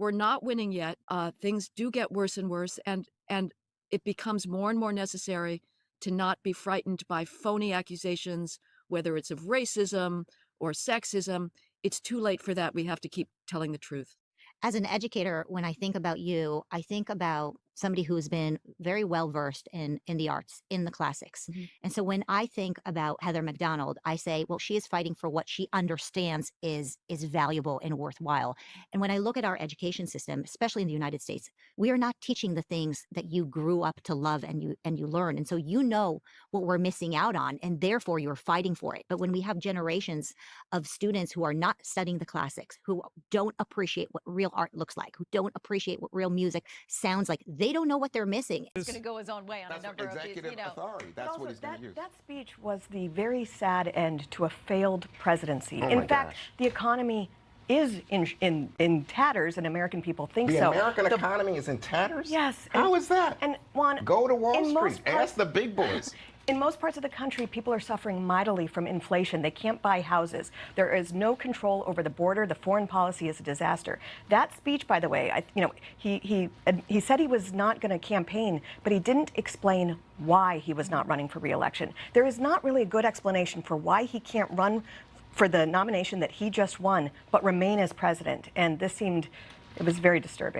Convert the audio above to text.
we're not winning yet. Things do get worse and worse, and it becomes more and more necessary to not be frightened by phony accusations, whether it's of racism or sexism. It's too late for that. We have to keep telling the truth. As an educator, when I think about you, I think about somebody who's been very well versed in the arts, in the classics. Mhm. And so when I think about Heather McDonald, I say, well, she is fighting for what she understands is valuable and worthwhile. And when I look at our education system, especially in the United States, we are not teaching the things that you grew up to love and you learn. And so you know what we're missing out on, and therefore you're fighting for it. But when we have generations of students who are not studying the classics, who don't appreciate what real art looks like, who don't appreciate what real music sounds like, they don't know what they're missing. He's going to go his own way on a That's number of these, executive authority. But That's also, what he's going to use. that speech was the very sad end to a failed presidency. Oh In my fact, gosh. the economy is in tatters, and American people think The so. American economy is in tatters? Yes. How is that? And Juan, Go to Wall in most Street. parts- Ask the big boys. In most parts of the country, people are suffering mightily from inflation. They can't buy houses. There is no control over the border. The foreign policy is a disaster. That speech, by the way, he said he was not going to campaign, but he didn't explain why he was not running for re-election. There is not really a good explanation for why he can't run for the nomination that he just won, but remain as president. And it was very disturbing.